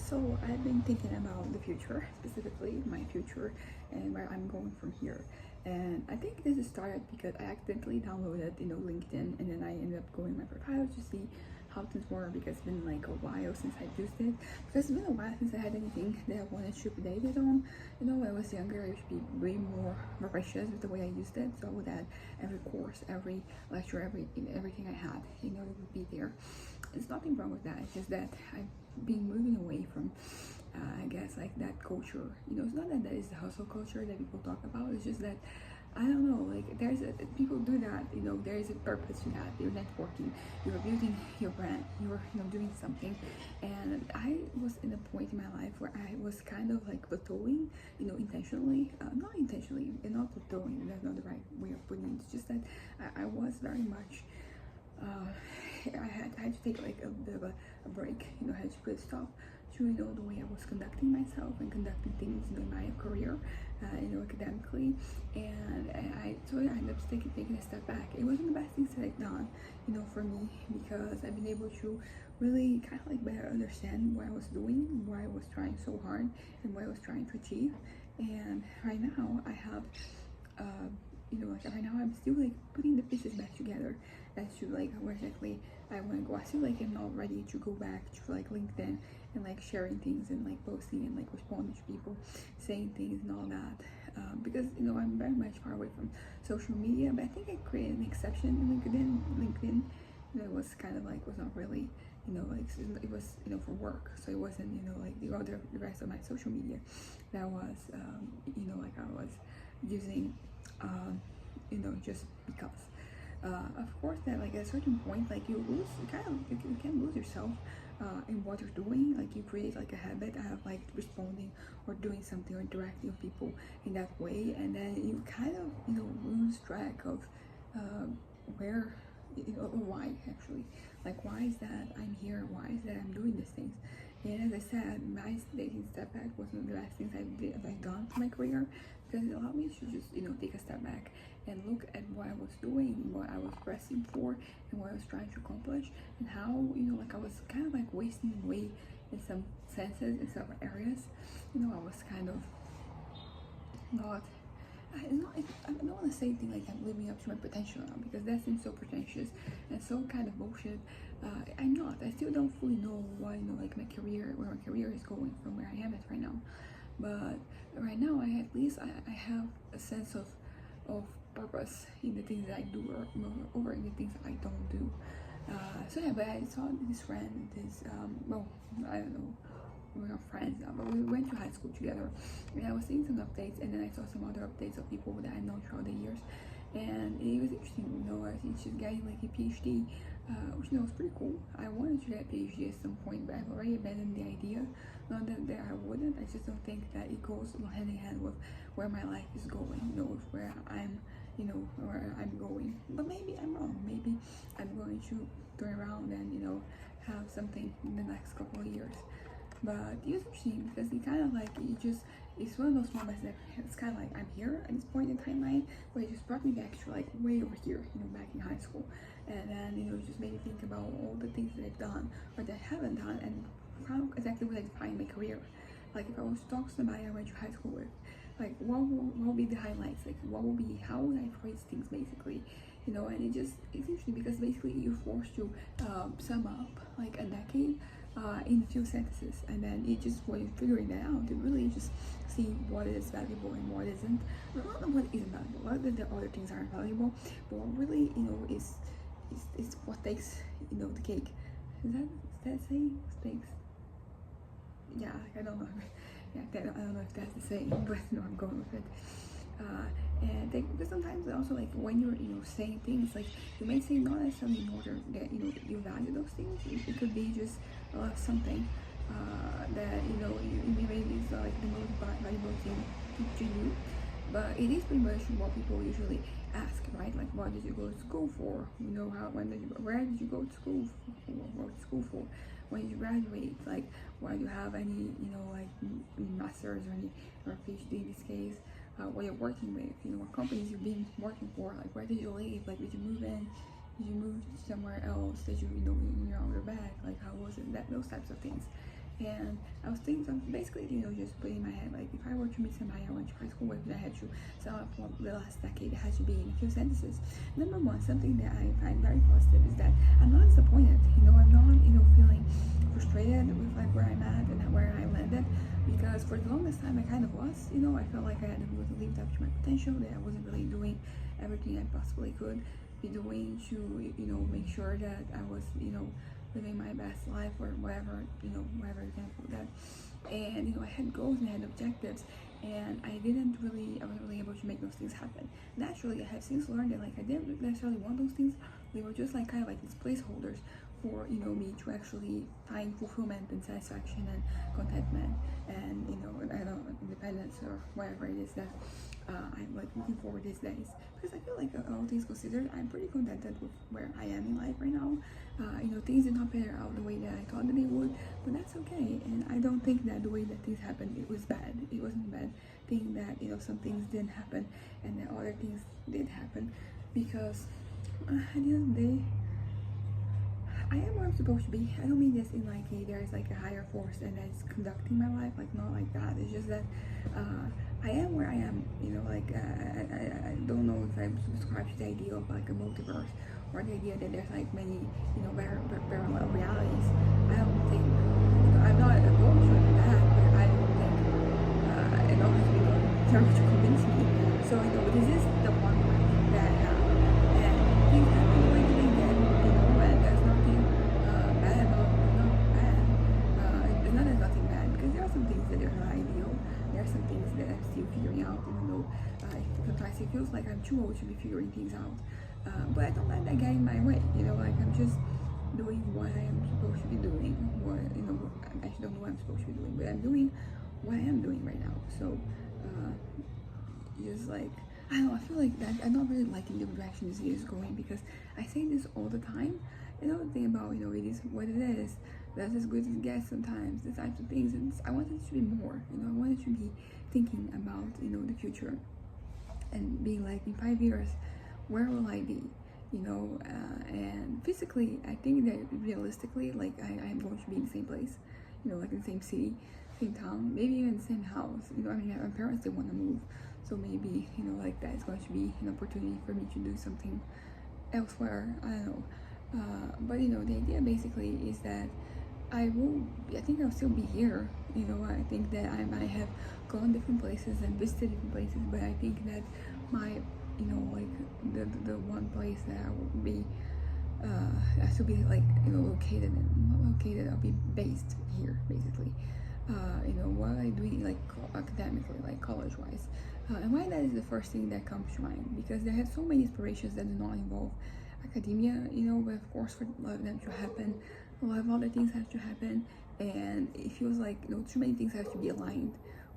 So I've been thinking about the future, specifically my future and where I'm going from here. And I think this started because I accidentally downloaded, LinkedIn, and then I ended up going to my profile to see how things were because it's been like a while since I used it. Because it's been a while since I had anything that I wanted to update it on. When I was younger, I used to be way more voracious with the way I used it. So I would add every course, every lecture, everything I had, it would be there. There's nothing wrong with that. It's just that I've been moving away from, I guess, like that culture. It's not that is the hustle culture that people talk about. It's just that I don't know. Like people do that. There is a purpose to that. You're networking. You're building your brand. You're doing something. And I was in a point in my life where I was kind of like plateauing. Intentionally, not intentionally, and not plateauing. That's not the right way of putting it. It's just that I was very much uh, I had to take like a bit of a break. I had to put a stop to the way I was conducting myself and conducting things in my career, academically, and so I ended up taking a step back. It wasn't the best things that I've done, for me, because I've been able to really kind of like better understand what I was doing, why I was trying so hard, and what I was trying to achieve. And right now I have uh, like right now I'm still like putting the pieces back together as to like where exactly I want to go. I still like am not ready to go back to like LinkedIn and like sharing things and like posting and like responding to people, saying things and all that. Because I'm very much far away from social media, but I think I created an exception in LinkedIn, it was kind of like was not really like it was for work, so it wasn't like the rest of my social media that was like I was using just because. Of course, that like at a certain point, like you can lose yourself in what you're doing. Like you create like a habit of like responding or doing something or interacting with people in that way, and then you kind of lose track of uh, where or why actually, like why is that I'm here? Why is that I'm doing these things? And as I said, my taking step back was one of the best things I've done to my career because it allowed me to just take a step back and look at what I was doing, what I was pressing for, and what I was trying to accomplish, and how like I was kind of like wasting away in some senses in some areas. I was kind of not. I don't want to say things like I'm living up to my potential now because that seems so pretentious and so kind of bullshit. I'm not. I still don't fully know why like my career, where my career is going from where I am at right now. But right now, at least I have a sense of purpose in the things that I do or over in the things that I don't do. So yeah, but I saw this friend, well, I don't know, we're not friends now, but we went to high school together, and I was seeing some updates, and then I saw some other updates of people that I know throughout the years, and it was interesting. I think she's getting like a PhD, which was pretty cool. I wanted to get a PhD at some point, but I've already abandoned the idea. Not that I wouldn't, I just don't think that it goes hand in hand with where my life is going, with where where I'm going. But maybe I'm wrong. Maybe I'm going to turn around and have something in the next couple of years. But it was interesting because it kind of like it's one of those moments that it's kind of like I'm here at this point in timeline where it just brought me back to like way over here, back in high school, and then it just made me think about all the things that I've done or that I haven't done, and how exactly would I define my career. Like if I was to talk to somebody I went to high school with, like what would be the highlights, like what would be, how would I phrase things basically, and it's interesting because basically you're forced to sum up like a decade in a few sentences, and then it just when you're figuring that out, you really just see what is valuable and what isn't. Not what isn't valuable, not that the other things aren't valuable, but what really is what takes the cake. Is that saying takes? Yeah, I don't know. Yeah, I don't know if that's the saying, but I'm going with it. Because sometimes also like when you're saying things, like you may say not necessarily in order that you value those things. It could be just something that maybe is like the most valuable thing to you, but it is pretty much what people usually ask, right? Like what did you go to school for? Where did you go to school for? When did you graduate? Like why do you have any like masters or any or PhD in this case? What you're working with, what companies you've been working for, like where did you live, like did you move in, did you move somewhere else, did you you're on your back, like how was it, that those types of things. And I was thinking, so basically, just putting in my head, like, if I were to meet somebody I went to high school with, that I had to sum up for the last decade, it has to be in a few sentences. Number one, something that I find very positive is that I'm not disappointed. I'm not, feeling frustrated with like where I'm at and where I landed, because for the longest time I kind of was. I felt like I hadn't really lived up to my potential, that I wasn't really doing everything I possibly could be doing to, make sure that I was, living my best life, or whatever, whatever you can put that. And I had goals and I had objectives, and I wasn't really able to make those things happen. Naturally, I have since learned that, like, I didn't necessarily want those things. They were just like kind of like these placeholders for me to actually find fulfillment and satisfaction and contentment, and I don't know, independence, or whatever it is that I'm like looking forward these days. Because I feel like, all things considered, I'm pretty contented with where I am in life right now. Things did not pan out the way that I thought that they would, but that's okay. And I don't think that the way that things happened, it was bad. It wasn't a bad thing that some things didn't happen and that other things did happen, because at the end of the day, I am where I'm supposed to be. I don't mean this in like there's like a higher force and that's conducting my life, like, not like that. It's just that I am where I am. I don't know if I subscribe to the idea of like a multiverse, or the idea that there's like many parallel realities. I don't think, I'm not opposed to that, but I don't think it all has been trying to convince me. So this is the one life that I have, and things happen the way that they did, and there's nothing bad about it. Not bad. There's nothing bad, because there are some things that are not ideal. There are some things that I'm still figuring out, even though sometimes it feels like I'm too old to be figuring things out. But I don't let that get in my way. I'm just doing what I am supposed to be doing. I actually don't know what I'm supposed to be doing, but I'm doing what I am doing right now. So, just like, I don't know, I feel like that I'm not really liking the direction this video is going, because I say this all the time. The thing about, it is what it is. That's as good as it gets sometimes, the types of things. And I want it to be more, I want it to be thinking about, the future, and being like, in 5 years, where will I be? And physically, I think that realistically, like, I'm going to be in the same place, like in the same city, same town, maybe even the same house. My parents, they want to move, so maybe, like, that is going to be an opportunity for me to do something elsewhere. I don't know. But the idea basically is that I think I'll still be here. I think that I might have gone different places and visited different places, but I think that my, like, the one place that I will be, I should be, like, located in, not located, I'll be based here, basically. What I do, like, academically, like, college-wise. And why that is the first thing that comes to mind, because they have so many inspirations that do not involve academia, but of course, for a lot of them to happen, a lot of other things have to happen, and it feels like, too many things have to be aligned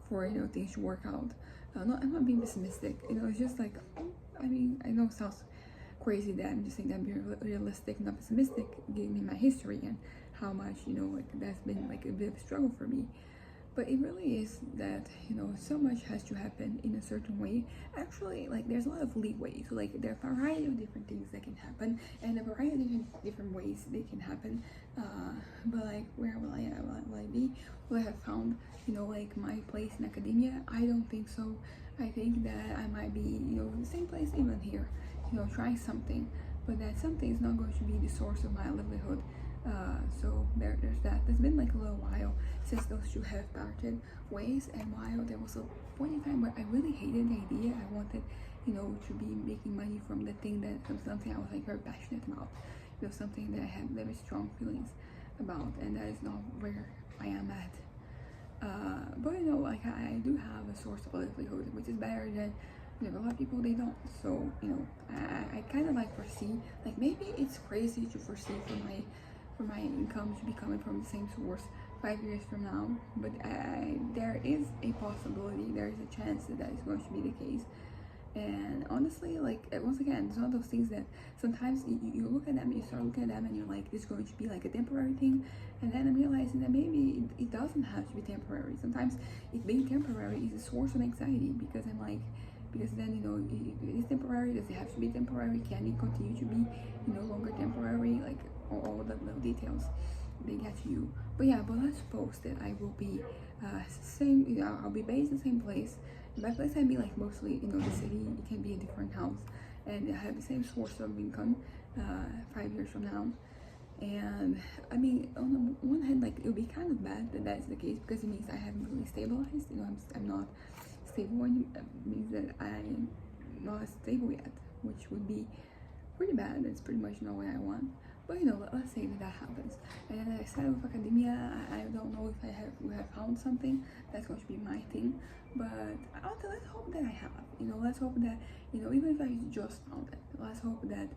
for, things to work out. I'm not being pessimistic, it's just like, I know it sounds crazy that I'm just saying that I'm being realistic, not pessimistic, giving me my history and how much, like, that's been like a bit of a struggle for me. But it really is that, so much has to happen in a certain way. Actually, like, there's a lot of leeway. So, like, there are a variety of different things that can happen, and a variety of different ways they can happen. But, like, where will I be? Will I have found, like, my place in academia? I don't think so. I think that I might be, in the same place even here, trying something. But that something is not going to be the source of my livelihood. So there's that. It's been like a little while since those two have parted ways, and while there was a point in time where I really hated the idea, I wanted, to be making money from the thing that was something I was like very passionate about, something that I had very strong feelings about, and that is not where I am at. But like, I do have a source of livelihood, which is better than a lot of people, they don't. So I kind of like foresee, like, maybe it's crazy to foresee for my income to be coming from the same source 5 years from now, but there is a possibility, there is a chance that is going to be the case. And honestly, like, once again, it's one of those things that sometimes you look at them, you start looking at them, and you're like, this is going to be like a temporary thing, and then I'm realizing that maybe it doesn't have to be temporary. Sometimes it being temporary is a source of anxiety, because I'm like, because then, it is temporary. Does it have to be temporary? Can it continue to be no longer temporary? Like, all the little details. they get to you. But yeah, but let's suppose that I will be same, you know, I'll be based in the same place. By place I mean like mostly, you know, the city. It can be a different house, and I have the same source of income 5 years from now. And I mean, on the one hand, like it would be kind of bad that that's the case because it means I haven't really stabilized. You know, I'm not stable, and it means that I'm not stable yet, which would be pretty bad. It's pretty much not what I want. But you know, let's say that that happens. And as I said with academia, I don't know if we have found something that's going to be my thing. But let's hope that I have. You know, let's hope that, you know, even if I just found it, let's hope that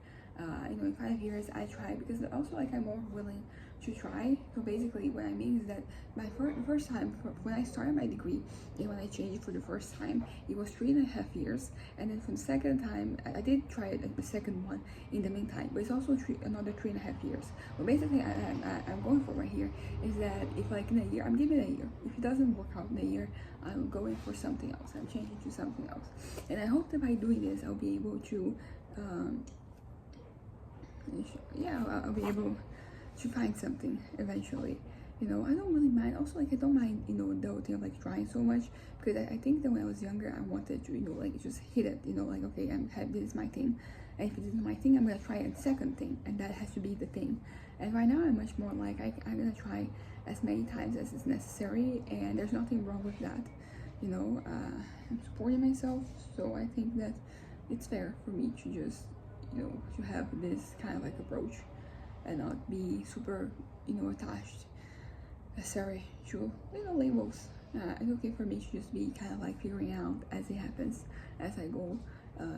you know, in 5 years I try, because also like I'm more willing to try. So basically what I mean is that my first time when I started my degree and when I changed it for the first time, it was 3.5 years, and then for the second time I did try it, the second one in the meantime, but it's also another 3.5 years. But basically I'm going for right here is that if like in a year, I'm giving it a year, if it doesn't work out in a year, I'm going for something else, I'm changing to something else. And I hope that by doing this I'll be able to yeah, I'll be able to find something eventually. You know, I don't really mind. Also, like I don't mind, you know, the whole thing of like trying so much, because I think that when I was younger, I wanted to, you know, like just hit it. You know, like okay, this is my thing, and if it isn't my thing, I'm gonna try a second thing, and that has to be the thing. And right now, I'm much more like I'm gonna try as many times as is necessary, and there's nothing wrong with that. You know, I'm supporting myself, so I think that it's fair for me to just, you know, to have this kind of like approach and not be super, you know, attached necessary to, you know, labels. It's okay for me to just be kind of like figuring out as it happens, as I go,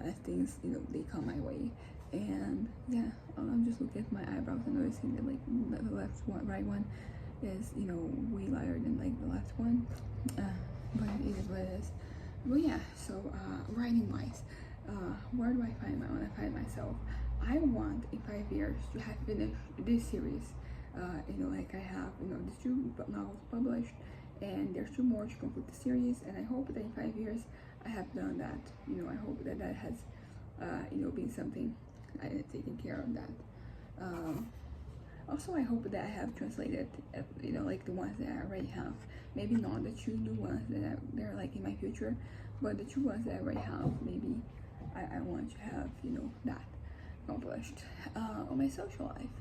as things, you know, they come my way. And yeah, I'm just looking at my eyebrows and noticing that like the left one, right one is, you know, way lighter than like the left one, but it is what it is. But yeah, so writing wise, where do I find myself? I want in 5 years to have finished this series. You know, like I have, you know, these 2 novels published, and there's 2 more to complete the series. And I hope that in 5 years I have done that. You know, I hope that that has, you know, been something I have taken care of that. Also, I hope that I have translated, you know, like the ones that I already have. Maybe not the 2 new ones that they're like in my future, but the 2 ones that I already have, maybe I want to have, you know, that accomplished. On my social life,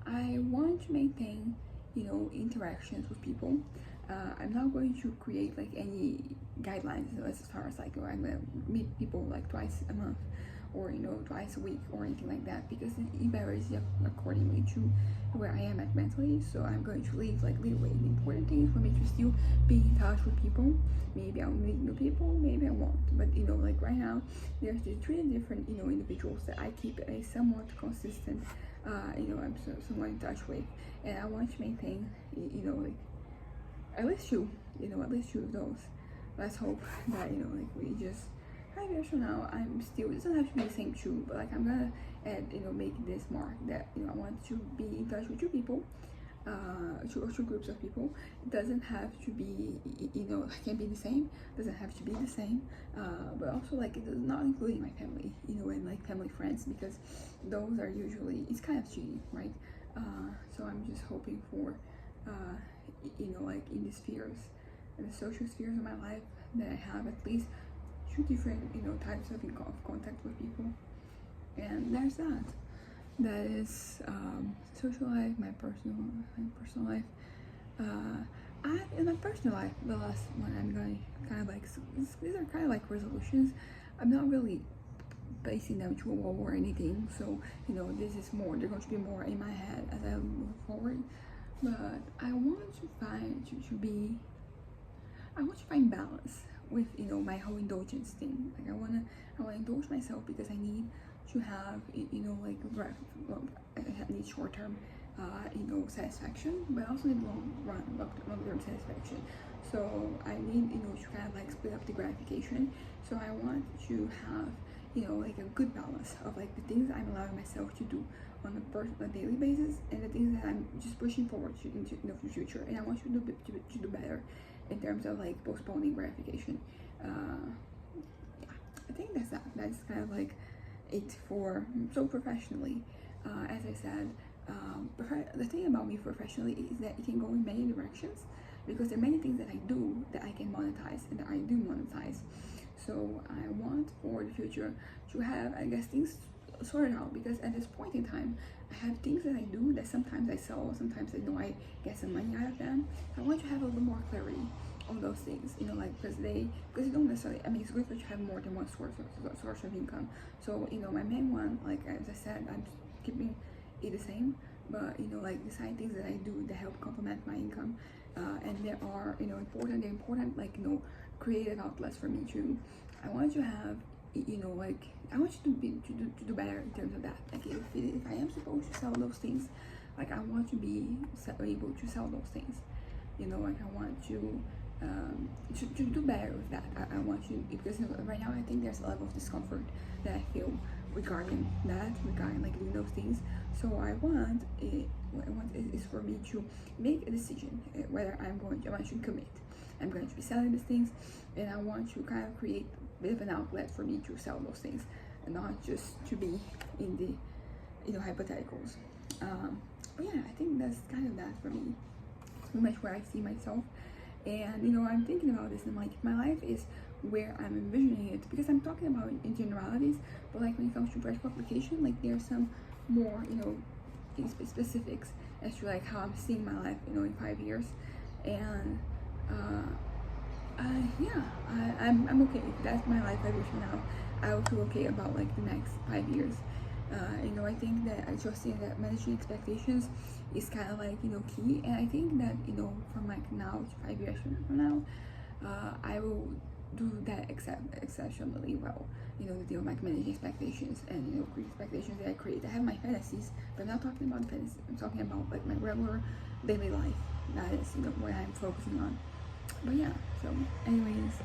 I want to maintain, you know, interactions with people. I'm not going to create like any guidelines as far as like, oh, I'm gonna meet people like twice a month, or you know, twice a week, or anything like that, because it varies accordingly to where I am at mentally. So I'm going to leave like leeway. The important thing is for me to still be in touch with people. Maybe I'll meet new people, maybe I won't. But you know, like right now, there's these 3 different, you know, individuals that I keep a somewhat consistent, you know, I'm somewhat in touch with, and I want to maintain, you know, like at least 2, you know, at least 2 of those. Let's hope that, you know, like we just 5 years from now, I'm still, it doesn't have to be the same 2, but like I'm gonna add, you know, make this mark that, you know, I want to be in touch with 2 people, 2 groups of people. It doesn't have to be, you know, it can be the same, doesn't have to be the same, but also like it does not including my family, you know, and like family friends, because those are usually, it's kind of cheating, right? So I'm just hoping for, you know, like in the spheres, in the social spheres of my life, that I have at least 2 different, you know, types of contact with people. And there's that. That is social life, my personal life. In my personal life, the last one I'm going kind of like, these are kind of like resolutions. I'm not really basing them to a wall or anything, so you know, this is more, they're going to be more in my head as I move forward. But I want to find I want to find balance with, you know, my whole indulgence thing. Like I wanna indulge myself because I need to have, you know, like I need short term, you know, satisfaction, but I also need long term satisfaction. So I need, you know, to kind of like split up the gratification. So I want to have, you know, like a good balance of like the things I'm allowing myself to do on a daily basis, and the things that I'm just pushing forward into the future. And I want you to do better in terms of like postponing gratification. Yeah, I think that's kind of like it for, so professionally, as I said, The thing about me professionally is that it can go in many directions, because there are many things that I do that I can monetize and that I do monetize. So I want for the future to have, I guess, things sorted out, because at this point in time I have things that I do that sometimes I sell, sometimes I know I get some money out of them. I want to have a little more clarity on those things, like because you don't necessarily, I mean, it's good for you to have more than one source of income. So my main one, like as I said, I'm keeping it the same, but like the side things that I do that help complement my income, and there are important like creative outlets for me too. I want to have like I want you to do better in terms of that. Like if I am supposed to sell those things, like I want to be able to sell those things. Like I want to do better with that. I want you, because right now I think there's a level of discomfort that I feel regarding like doing those things. So what I want is for me to make a decision whether I want to commit. I'm going to be selling these things, and I want to kind of create a bit of an outlet for me to sell those things, and not just to be in the hypotheticals. But yeah, I think that's kind of that for me. Pretty much where I see myself. And I'm thinking about this, and like my life is where I'm envisioning it, because I'm talking about in generalities, but like when it comes to practical application, like there's some more specifics as to like how I'm seeing my life in 5 years. And yeah, I'm okay. If that's my life 5 years from now, I will feel okay about like the next 5 years. I think that adjusting that managing expectations is kind of like key, and I think that from like now to 5 years from now, I will do that exceptionally well. The deal of like managing expectations and create expectations that I create. I have my fantasies, but I'm not talking about fantasies. I'm talking about like my regular daily life. That is what I'm focusing on. But yeah, so anyways,